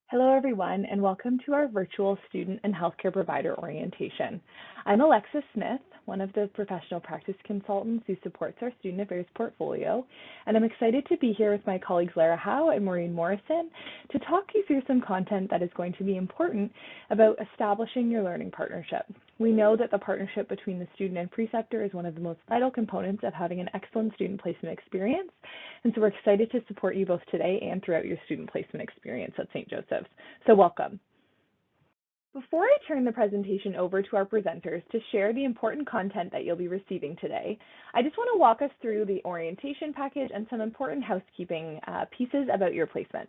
Hello, everyone, and welcome to our virtual student and healthcare provider orientation. I'm Alexis Smith, one of the professional practice consultants who supports our student affairs portfolio, and I'm excited to be here with my colleagues Lara Howe and Maureen Morrison to talk you through some content that is going to be important about establishing your learning partnership. We know that the partnership between the student and preceptor is one of the most vital components of having an excellent student placement experience, and so we're excited to support you both today and throughout your student placement experience at St. Joseph's. So welcome. Before I turn the presentation over to our presenters to share the important content that you'll be receiving today, I just want to walk us through the orientation package and some important housekeeping pieces about your placement.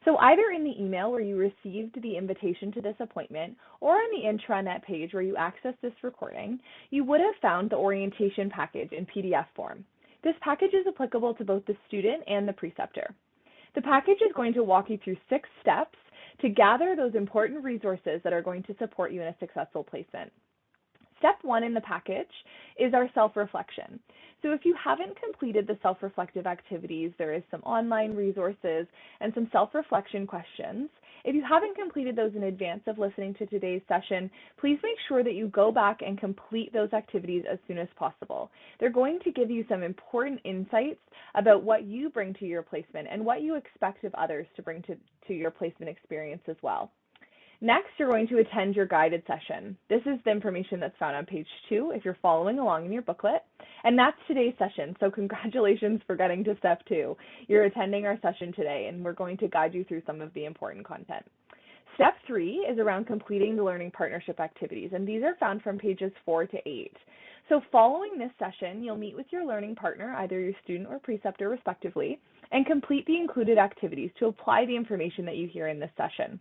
So either in the email where you received the invitation to this appointment or on the intranet page where you accessed this recording, you would have found the orientation package in PDF form. This package is applicable to both the student and the preceptor. The package is going to walk you through 6 steps to gather those important resources that are going to support you in a successful placement. Step 1 in the package is our self-reflection. So if you haven't completed the self-reflective activities, there is some online resources and some self-reflection questions. If you haven't completed those in advance of listening to today's session, please make sure that you go back and complete those activities as soon as possible. They're going to give you some important insights about what you bring to your placement and what you expect of others to bring to your placement experience as well. Next, you're going to attend your guided session. This is the information that's found on page 2 if you're following along in your booklet. And that's today's session, so congratulations for getting to step 2. You're attending our session today, and we're going to guide you through some of the important content. Step 3 is around completing the learning partnership activities, and these are found from pages 4 to 8. So following this session, you'll meet with your learning partner, either your student or preceptor respectively, and complete the included activities to apply the information that you hear in this session.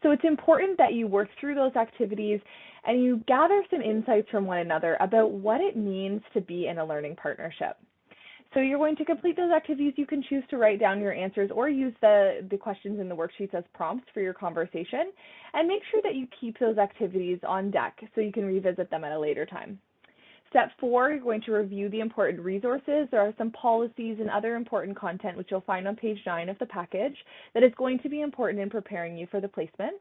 So it's important that you work through those activities and you gather some insights from one another about what it means to be in a learning partnership. So you're going to complete those activities. You can choose to write down your answers or use the questions in the worksheets as prompts for your conversation, and make sure that you keep those activities on deck so you can revisit them at a later time. Step 4, you're going to review the important resources. There are some policies and other important content which you'll find on page 9 of the package that is going to be important in preparing you for the placement.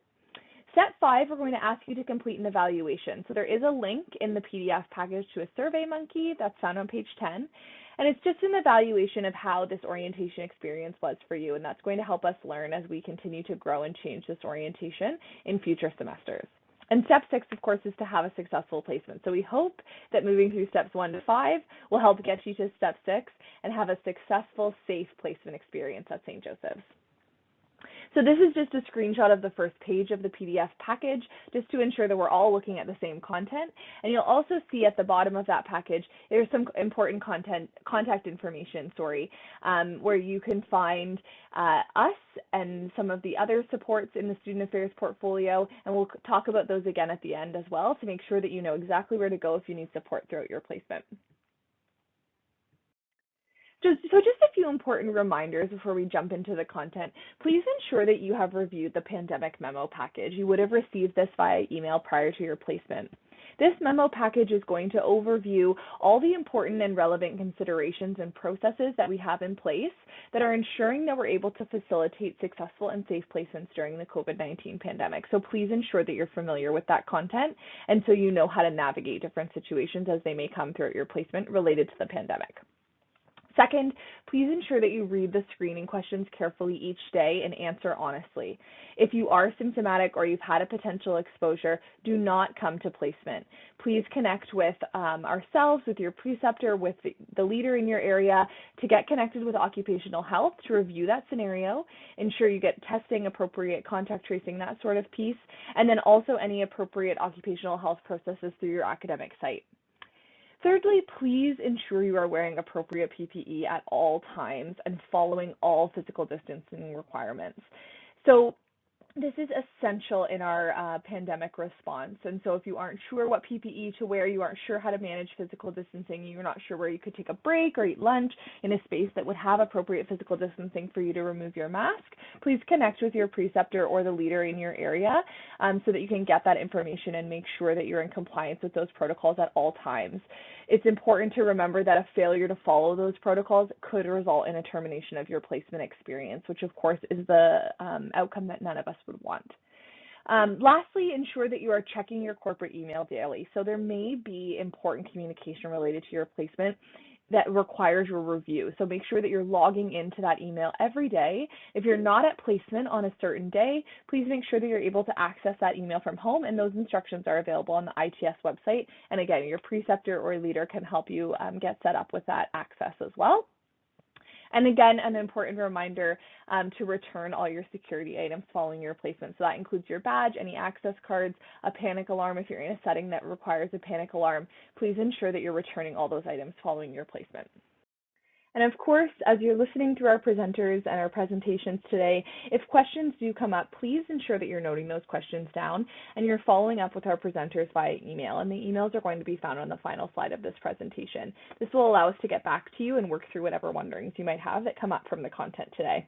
Step 5, we're going to ask you to complete an evaluation. So there is a link in the PDF package to a SurveyMonkey that's found on page 10. And it's just an evaluation of how this orientation experience was for you. And that's going to help us learn as we continue to grow and change this orientation in future semesters. And step 6, of course, is to have a successful placement. So we hope that moving through steps 1 to 5 will help get you to step 6 and have a successful, safe placement experience at St. Joseph's. So this is just a screenshot of the first page of the PDF package, just to ensure that we're all looking at the same content. And you'll also see at the bottom of that package, there's some important contact information, where you can find us and some of the other supports in the Student Affairs portfolio. And we'll talk about those again at the end as well to make sure that you know exactly where to go if you need support throughout your placement. So just a few important reminders before we jump into the content. Please ensure that you have reviewed the pandemic memo package. You would have received this via email prior to your placement. This memo package is going to overview all the important and relevant considerations and processes that we have in place that are ensuring that we're able to facilitate successful and safe placements during the COVID-19 pandemic. So please ensure that you're familiar with that content and so you know how to navigate different situations as they may come throughout your placement related to the pandemic. Second, please ensure that you read the screening questions carefully each day and answer honestly. If you are symptomatic or you've had a potential exposure, do not come to placement. Please connect with ourselves, with your preceptor, with the leader in your area to get connected with occupational health to review that scenario, ensure you get testing, appropriate contact tracing, that sort of piece, and then also any appropriate occupational health processes through your academic site. Thirdly, please ensure you are wearing appropriate PPE at all times and following all physical distancing requirements. So this is essential in our pandemic response. And so if you aren't sure what PPE to wear, you aren't sure how to manage physical distancing, you're not sure where you could take a break or eat lunch in a space that would have appropriate physical distancing for you to remove your mask, please connect with your preceptor or the leader in your area so that you can get that information and make sure that you're in compliance with those protocols at all times. It's important to remember that a failure to follow those protocols could result in a termination of your placement experience, which of course is the outcome that none of us would want. Lastly, ensure that you are checking your corporate email daily. So there may be important communication related to your placement that requires your review. So make sure that you're logging into that email every day. If you're not at placement on a certain day, please make sure that you're able to access that email from home, and those instructions are available on the ITS website. And again, your preceptor or leader can help you get set up with that access as well. And again, an important reminder to return all your security items following your placement. So that includes your badge, any access cards, a panic alarm. If you're in a setting that requires a panic alarm, please ensure that you're returning all those items following your placement. And of course, as you're listening to our presenters and our presentations today, if questions do come up, please ensure that you're noting those questions down and you're following up with our presenters via email. And the emails are going to be found on the final slide of this presentation. This will allow us to get back to you and work through whatever wonderings you might have that come up from the content today.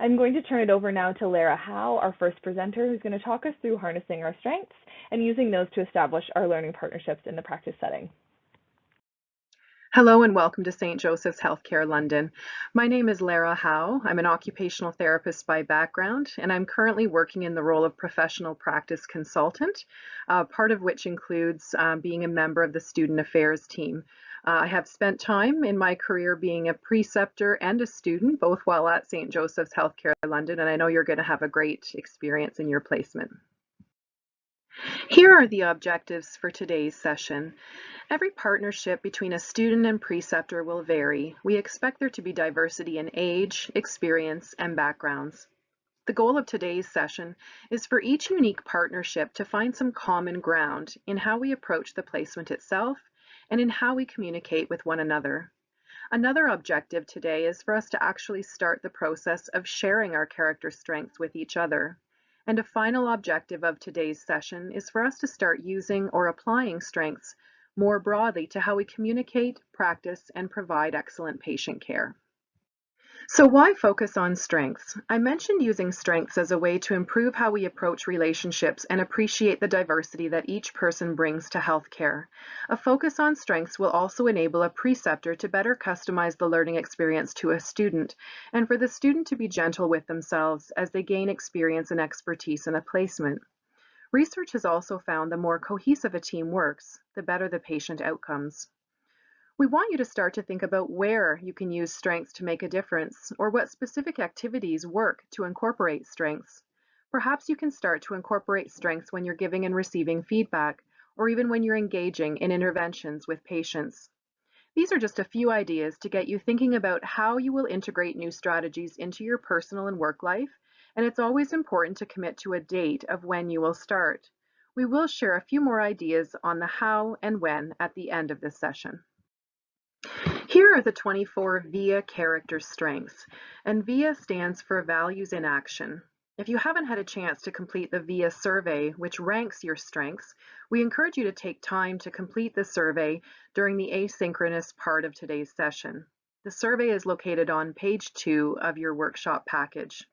I'm going to turn it over now to Lara Howe, our first presenter, who's going to talk us through harnessing our strengths and using those to establish our learning partnerships in the practice setting. Hello and welcome to St. Joseph's Healthcare London. My name is Lara Howe. I'm an occupational therapist by background, and I'm currently working in the role of professional practice consultant, part of which includes being a member of the student affairs team. I have spent time in my career being a preceptor and a student, both while at St. Joseph's Healthcare London, and I know you're going to have a great experience in your placement. Here are the objectives for today's session. Every partnership between a student and preceptor will vary. We expect there to be diversity in age, experience, and backgrounds. The goal of today's session is for each unique partnership to find some common ground in how we approach the placement itself and in how we communicate with one another. Another objective today is for us to actually start the process of sharing our character strengths with each other. And a final objective of today's session is for us to start using or applying strengths more broadly to how we communicate, practice, and provide excellent patient care. So why focus on strengths? I mentioned using strengths as a way to improve how we approach relationships and appreciate the diversity that each person brings to healthcare. A focus on strengths will also enable a preceptor to better customize the learning experience to a student, and for the student to be gentle with themselves as they gain experience and expertise in a placement. Research has also found the more cohesive a team works, the better the patient outcomes. We want you to start to think about where you can use strengths to make a difference, or what specific activities work to incorporate strengths. Perhaps you can start to incorporate strengths when you're giving and receiving feedback, or even when you're engaging in interventions with patients. These are just a few ideas to get you thinking about how you will integrate new strategies into your personal and work life, and it's always important to commit to a date of when you will start. We will share a few more ideas on the how and when at the end of this session. Here are the 24 VIA character strengths, and VIA stands for Values in Action. If you haven't had a chance to complete the VIA survey, which ranks your strengths, we encourage you to take time to complete the survey during the asynchronous part of today's session. The survey is located on page 2 of your workshop package.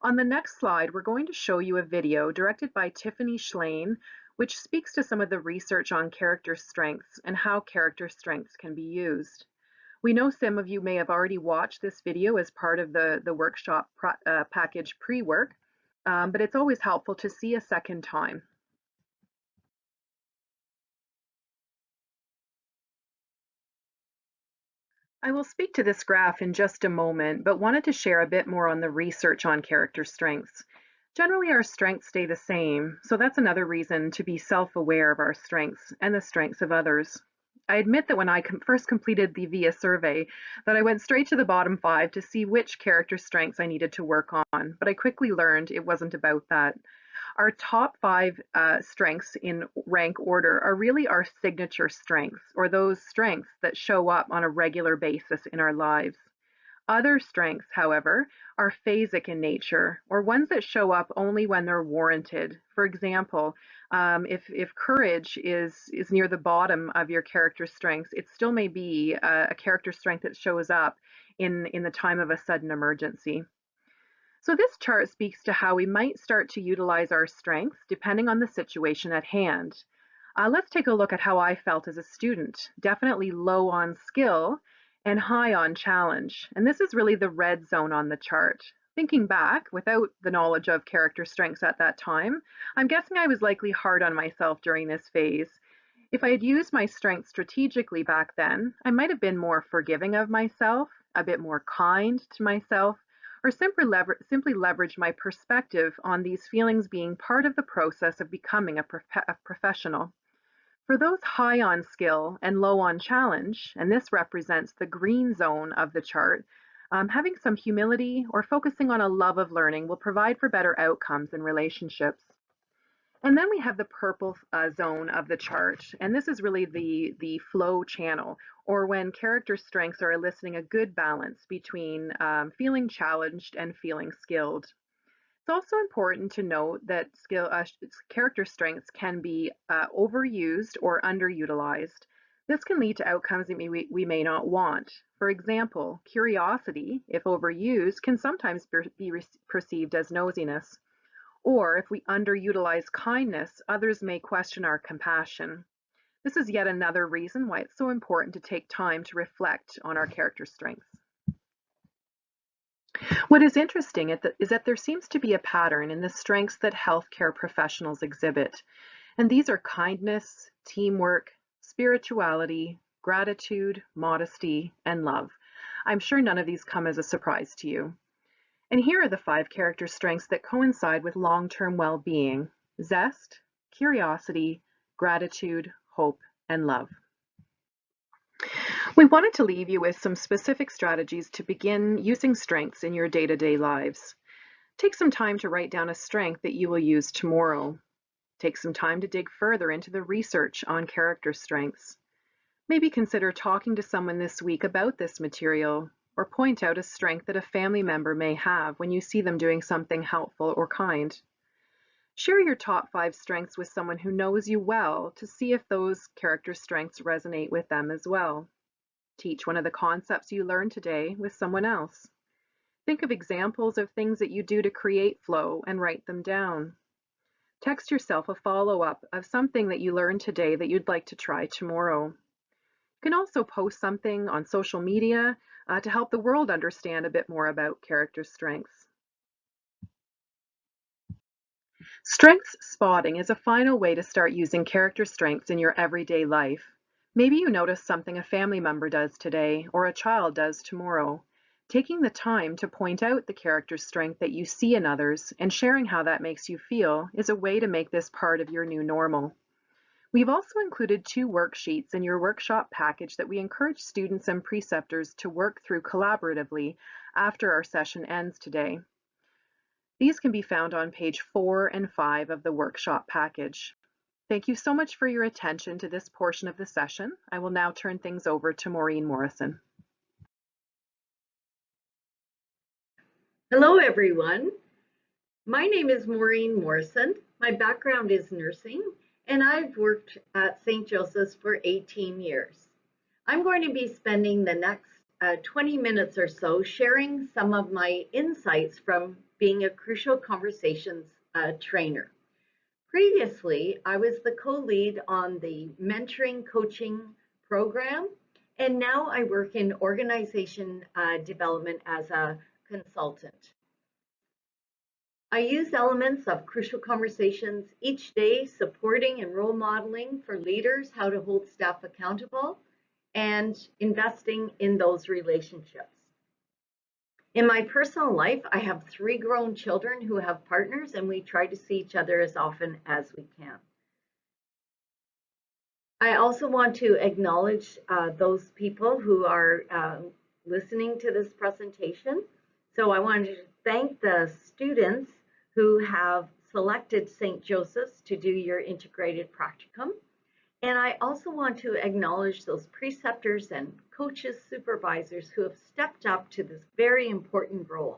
On the next slide, we're going to show you a video directed by Tiffany Schlane, which speaks to some of the research on character strengths and how character strengths can be used. We know some of you may have already watched this video as part of the workshop package pre-work, but it's always helpful to see a second time. I will speak to this graph in just a moment, but wanted to share a bit more on the research on character strengths. Generally, our strengths stay the same, so that's another reason to be self-aware of our strengths and the strengths of others. I admit that when I first completed the VIA survey, that I went straight to the bottom 5 to see which character strengths I needed to work on, but I quickly learned it wasn't about that. Our top 5 strengths in rank order are really our signature strengths, or those strengths that show up on a regular basis in our lives. Other strengths, however, are phasic in nature, or ones that show up only when they're warranted. For example, if courage is near the bottom of your character strengths, it still may be a character strength that shows up in the time of a sudden emergency. So this chart speaks to how we might start to utilize our strengths depending on the situation at hand. Let's take a look at how I felt as a student. Definitely low on skill and high on challenge. And this is really the red zone on the chart. Thinking back, without the knowledge of character strengths at that time, I'm guessing I was likely hard on myself during this phase. If I had used my strengths strategically back then, I might have been more forgiving of myself, a bit more kind to myself, or simply leveraged my perspective on these feelings being part of the process of becoming a professional. For those high on skill and low on challenge, and this represents the green zone of the chart, having some humility or focusing on a love of learning will provide for better outcomes in relationships. And then we have the purple zone of the chart, and this is really the flow channel, or when character strengths are eliciting a good balance between feeling challenged and feeling skilled. It's also important to note that character strengths can be overused or underutilized. This can lead to outcomes that we may not want. For example, curiosity, if overused, can sometimes be perceived as nosiness. Or if we underutilize kindness, others may question our compassion. This is yet another reason why it's so important to take time to reflect on our character strengths. What is interesting is that there seems to be a pattern in the strengths that healthcare professionals exhibit. And these are kindness, teamwork, spirituality, gratitude, modesty, and love. I'm sure none of these come as a surprise to you. And here are the 5 character strengths that coincide with long-term well-being: zest, curiosity, gratitude, hope, and love. We wanted to leave you with some specific strategies to begin using strengths in your day-to-day lives. Take some time to write down a strength that you will use tomorrow. Take some time to dig further into the research on character strengths. Maybe consider talking to someone this week about this material, or point out a strength that a family member may have when you see them doing something helpful or kind. Share your top 5 strengths with someone who knows you well to see if those character strengths resonate with them as well. Teach one of the concepts you learned today with someone else. Think of examples of things that you do to create flow and write them down. Text yourself a follow-up of something that you learned today that you'd like to try tomorrow. You can also post something on social media to help the world understand a bit more about character strengths. Strengths spotting is a final way to start using character strengths in your everyday life. Maybe you notice something a family member does today or a child does tomorrow. Taking the time to point out the character strength that you see in others and sharing how that makes you feel is a way to make this part of your new normal. We've also included 2 worksheets in your workshop package that we encourage students and preceptors to work through collaboratively after our session ends today. These can be found on page 4 and 5 of the workshop package. Thank you so much for your attention to this portion of the session. I will now turn things over to Maureen Morrison. Hello, everyone. My name is Maureen Morrison. My background is nursing, and I've worked at St. Joseph's for 18 years. I'm going to be spending the next 20 minutes or so sharing some of my insights from being a Crucial Conversations trainer. Previously, I was the co-lead on the mentoring coaching program, and now I work in organization development as a consultant. I use elements of Crucial Conversations each day, supporting and role modeling for leaders how to hold staff accountable and investing in those relationships. In my personal life, I have 3 grown children who have partners, and we try to see each other as often as we can. I also want to acknowledge those people who are listening to this presentation. So I wanted to thank the students who have selected St. Joseph's to do your integrated practicum. And I also want to acknowledge those preceptors and coaches, supervisors who have stepped up to this very important role.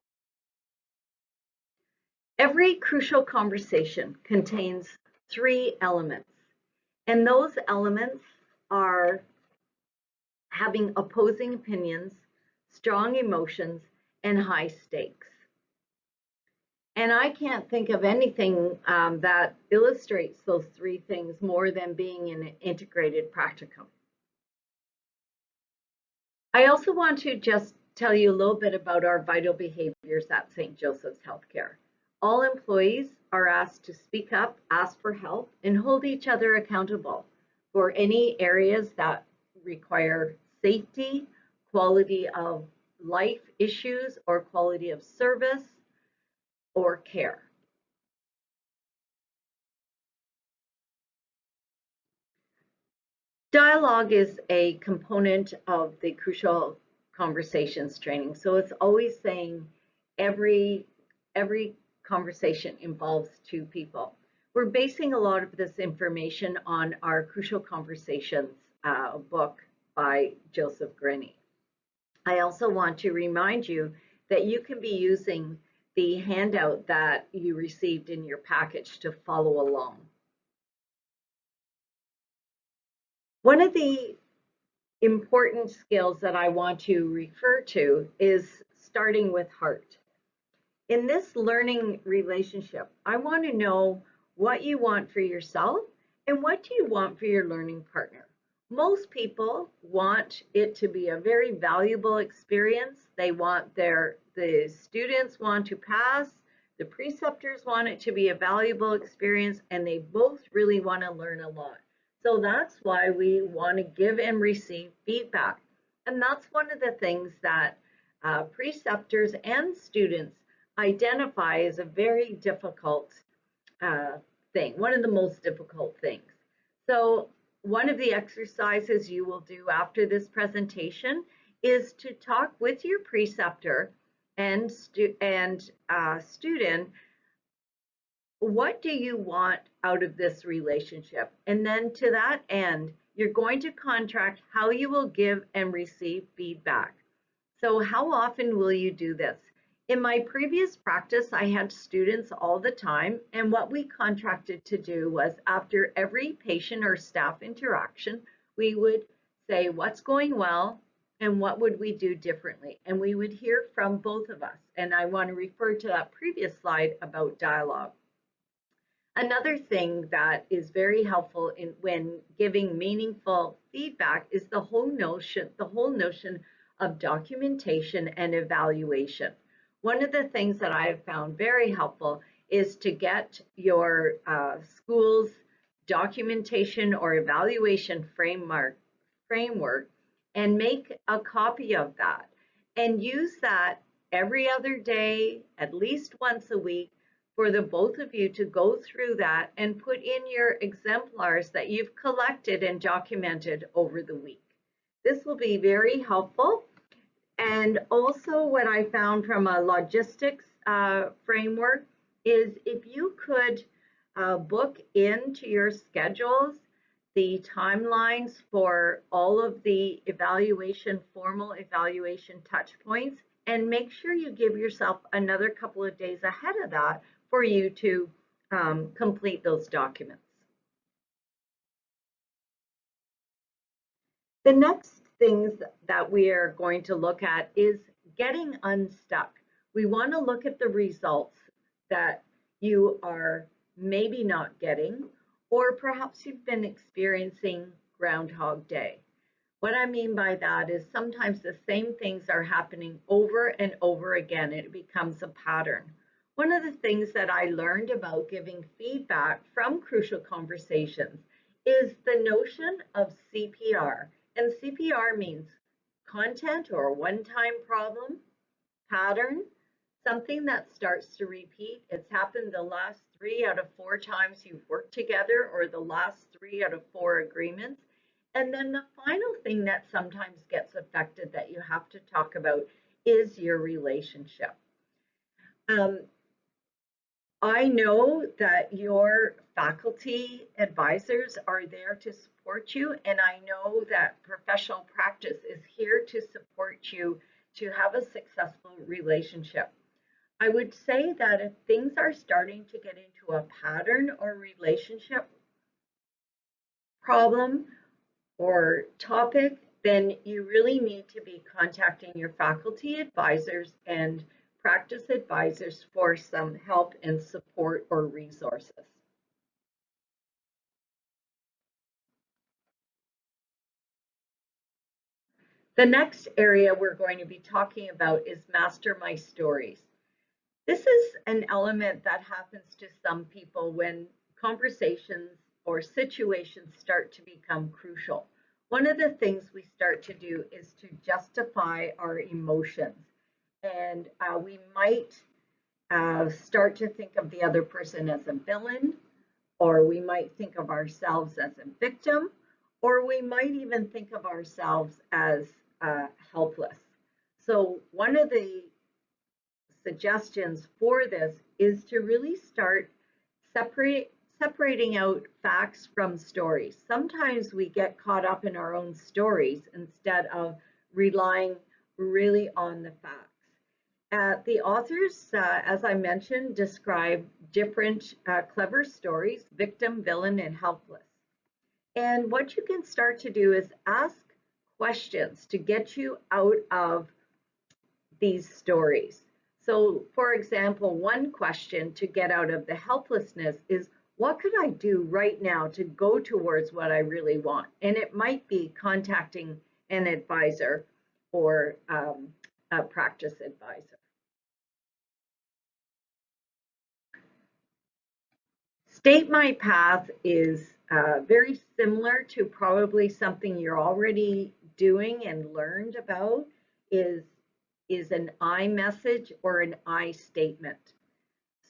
Every Crucial Conversation contains 3 elements, and those elements are having opposing opinions, strong emotions, and high stakes. And I can't think of anything that illustrates those three things more than being in an integrated practicum. I also want to just tell you a little bit about our vital behaviors at St. Joseph's Healthcare. All employees are asked to speak up, ask for help, and hold each other accountable for any areas that require safety, quality of life issues, or quality of service or care. Dialogue is a component of the Crucial Conversations training. So it's always saying every conversation involves two people. We're basing a lot of this information on our Crucial Conversations book by Joseph Grenny. I also want to remind you that you can be using the handout that you received in your package to follow along. One of the important skills that I want to refer to is starting with heart. In this learning relationship, I want to know what you want for yourself and what do you want for your learning partner. Most people want it to be a very valuable experience. They want the students want to pass, the preceptors want it to be a valuable experience, and they both really want to learn a lot. So that's why we want to give and receive feedback. And that's one of the things that preceptors and students identify as a very difficult thing, one of the most difficult things. So one of the exercises you will do after this presentation is to talk with your preceptor and student, what do you want out of this relationship? And then to that end, you're going to contract how you will give and receive feedback. So how often will you do this? In my previous practice, I had students all the time, and what we contracted to do was after every patient or staff interaction, we would say what's going well and what would we do differently, and we would hear from both of us. And I want to refer to that previous slide about dialogue. Another thing that is very helpful when giving meaningful feedback is the whole notion of documentation and evaluation. One of the things that I have found very helpful is to get your school's documentation or evaluation framework and make a copy of that and use that every other day, at least once a week, for the both of you to go through that and put in your exemplars that you've collected and documented over the week. This will be very helpful. And also what I found from a logistics framework is if you could book into your schedules the timelines for all of the formal evaluation touch points, and make sure you give yourself another couple of days ahead of that for you to complete those documents. The next things that we are going to look at is getting unstuck. We want to look at the results that you are maybe not getting, or perhaps you've been experiencing Groundhog Day. What I mean by that is sometimes the same things are happening over and over again. It becomes a pattern. One of the things that I learned about giving feedback from Crucial Conversations is the notion of CPR. And CPR means content or one-time problem, pattern, something that starts to repeat. It's happened the last 3 out of 4 times you've worked together, or the last 3 out of 4 agreements. And then the final thing that sometimes gets affected that you have to talk about is your relationship. I know that your faculty advisors are there to support you, and I know that professional practice is here to support you to have a successful relationship. I would say that if things are starting to get into a pattern or relationship problem or topic, then you really need to be contacting your faculty advisors and practice advisors for some help and support or resources. The next area we're going to be talking about is master my stories. This is an element that happens to some people when conversations or situations start to become crucial. One of the things we start to do is to justify our emotions. And we might start to think of the other person as a villain, or we might think of ourselves as a victim, or we might even think of ourselves as helpless. So one of the suggestions for this is to really start separating out facts from stories. Sometimes we get caught up in our own stories instead of relying really on the facts. The authors, as I mentioned, describe different clever stories: victim, villain, and helpless. And what you can start to do is ask questions to get you out of these stories. So, for example, one question to get out of the helplessness is, what could I do right now to go towards what I really want? And it might be contacting an advisor or a practice advisor. State My Path is very similar to probably something you're already doing and learned about, is an I message or an I statement.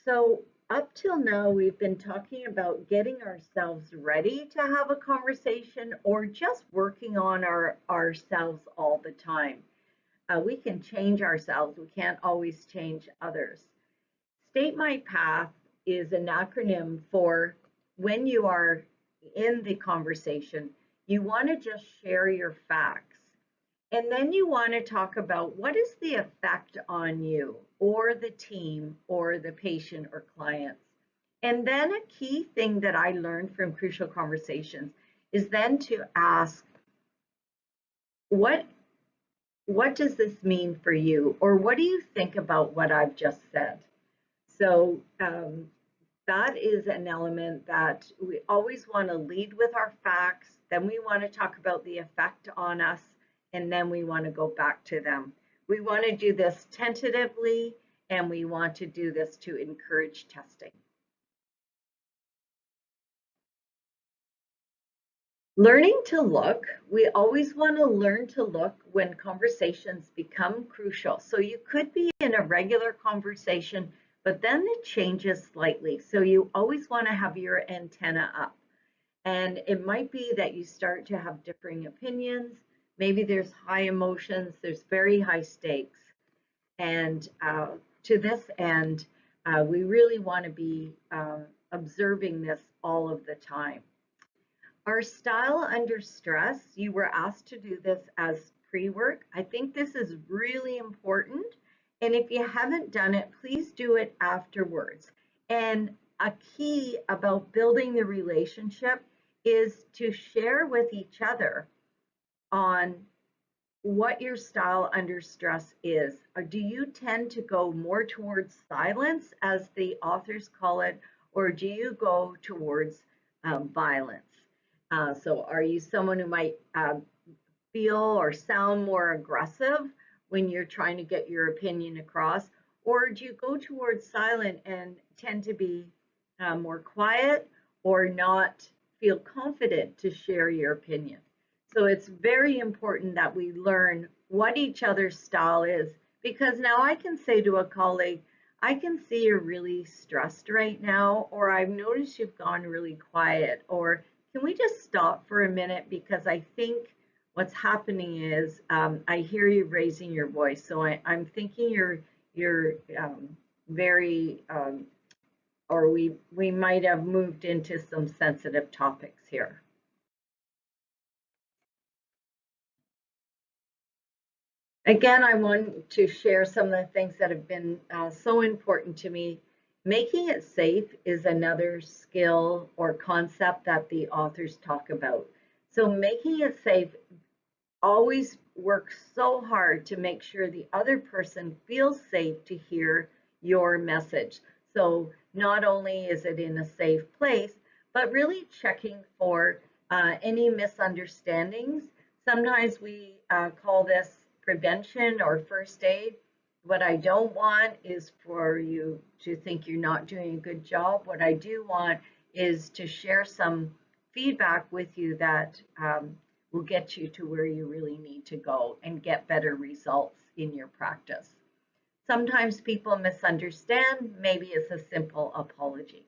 So up till now, we've been talking about getting ourselves ready to have a conversation or just working on ourselves all the time. We can change ourselves. We can't always change others. State My Path is an acronym for when you are in the conversation, you want to just share your facts. And then you want to talk about what is the effect on you or the team or the patient or clients. And then a key thing that I learned from Crucial Conversations is then to ask, what does this mean for you? Or what do you think about what I've just said? So that is an element that we always want to lead with our facts. Then we want to talk about the effect on us, and then we want to go back to them. We want to do this tentatively, and we want to do this to encourage testing. Learning to look, we always want to learn to look when conversations become crucial. So you could be in a regular conversation, but then it changes slightly. So you always want to have your antenna up. And it might be that you start to have differing opinions. Maybe there's high emotions, there's very high stakes. And to this end, we really want to be observing this all of the time. Our style under stress, you were asked to do this as pre-work. I think this is really important. And if you haven't done it, please do it afterwards. And a key about building the relationship is to share with each other on what your style under stress is. Or do you tend to go more towards silence, as the authors call it, or do you go towards violence? So are you someone who might feel or sound more aggressive when you're trying to get your opinion across? Or do you go towards silent and tend to be more quiet or not feel confident to share your opinion? So it's very important that we learn what each other's style is, because now I can say to a colleague, I can see you're really stressed right now, or I've noticed you've gone really quiet, or can we just stop for a minute, because I think what's happening is I hear you raising your voice. So I'm thinking you're very, or we might have moved into some sensitive topics here. Again, I want to share some of the things that have been so important to me. Making it safe is another skill or concept that the authors talk about. So making it safe, always work so hard to make sure the other person feels safe to hear your message. So not only is it in a safe place, but really checking for any misunderstandings. Sometimes we call this prevention or first aid. What I don't want is for you to think you're not doing a good job. What I do want is to share some feedback with you that will get you to where you really need to go and get better results in your practice. Sometimes people misunderstand. Maybe it's a simple apology.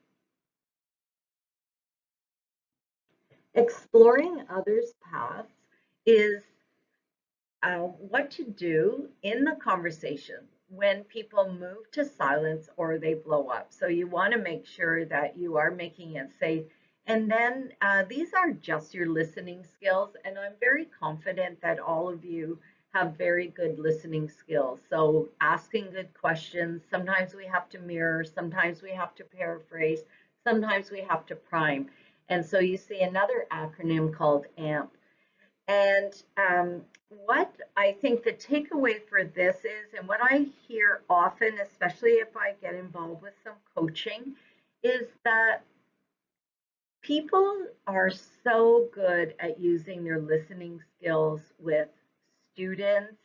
Exploring others' paths is what to do in the conversation when people move to silence or they blow up. So you want to make sure that you are making it safe. And then these are just your listening skills. And I'm very confident that all of you have very good listening skills. So asking good questions, sometimes we have to mirror, sometimes we have to paraphrase, sometimes we have to prime. And so you see another acronym called AMP. And what I think the takeaway for this is, and what I hear often, especially if I get involved with some coaching, is that people are so good at using their listening skills with students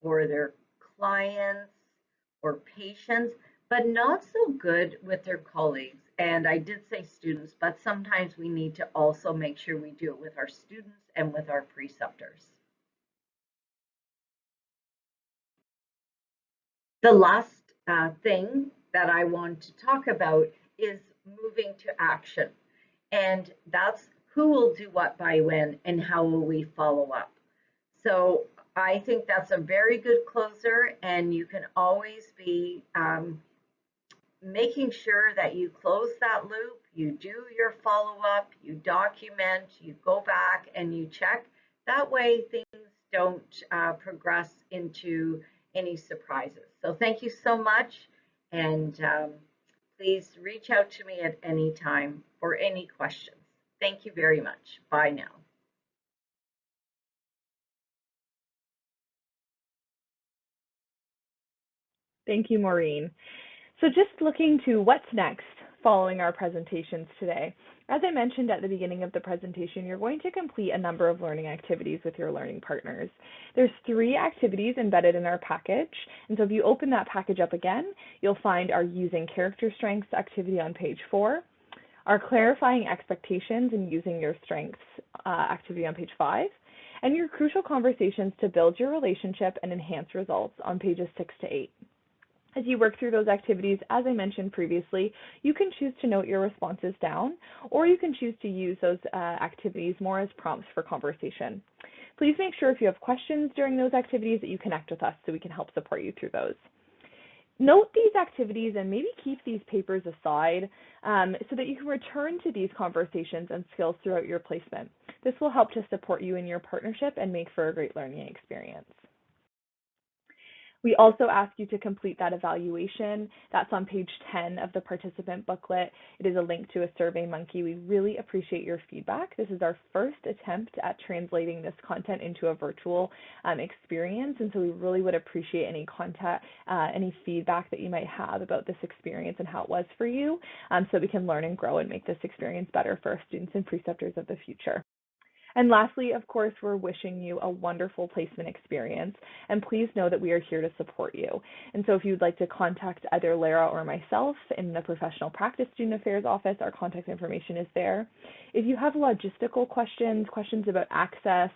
or their clients or patients, but not so good with their colleagues. And I did say students, but sometimes we need to also make sure we do it with our students and with our preceptors. The last thing that I want to talk about is moving to action. And that's who will do what by when and how will we follow up. So I think that's a very good closer, and you can always be making sure that you close that loop, you do your follow-up, you document, you go back and you check. That way things don't progress into any surprises. So thank you so much, and please reach out to me at any time for any questions. Thank you very much. Bye now. Thank you, Maureen. So just looking to what's next following our presentations today. As I mentioned at the beginning of the presentation, you're going to complete a number of learning activities with your learning partners. There's 3 activities embedded in our package, and so if you open that package up again, you'll find our Using Character Strengths activity on page 4, our Clarifying Expectations and Using Your Strengths activity on page 5, and your Crucial Conversations to Build Your Relationship and Enhance Results on pages 6 to 8. As you work through those activities, as I mentioned previously, you can choose to note your responses down, or you can choose to use those activities more as prompts for conversation. Please make sure if you have questions during those activities that you connect with us so we can help support you through those. Note these activities and maybe keep these papers aside so that you can return to these conversations and skills throughout your placement. This will help to support you in your partnership and make for a great learning experience. We also ask you to complete that evaluation. That's on page 10 of the participant booklet. It is a link to a SurveyMonkey. We really appreciate your feedback. This is our first attempt at translating this content into a virtual experience, and so we really would appreciate any feedback that you might have about this experience and how it was for you, so we can learn and grow and make this experience better for our students and preceptors of the future. And lastly, of course, we're wishing you a wonderful placement experience, and please know that we are here to support you. And so if you'd like to contact either Lara or myself in the Professional Practice Student Affairs Office, our contact information is there. If you have logistical questions about access,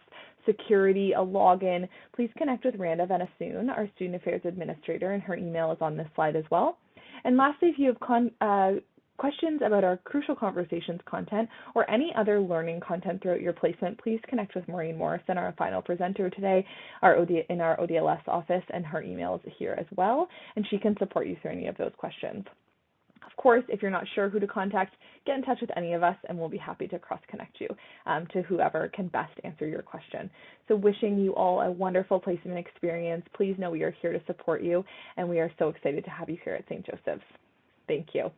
security, a login, please connect with Randa Venasoon, our Student Affairs Administrator, and her email is on this slide as well. And lastly, if you have questions about our Crucial Conversations content or any other learning content throughout your placement, please connect with Maureen Morrison, our final presenter today, in our ODLS office, and her email is here as well, and she can support you through any of those questions. Of course, if you're not sure who to contact, get in touch with any of us and we'll be happy to cross-connect you to whoever can best answer your question. So wishing you all a wonderful placement experience. Please know we are here to support you, and we are so excited to have you here at St. Joseph's. Thank you.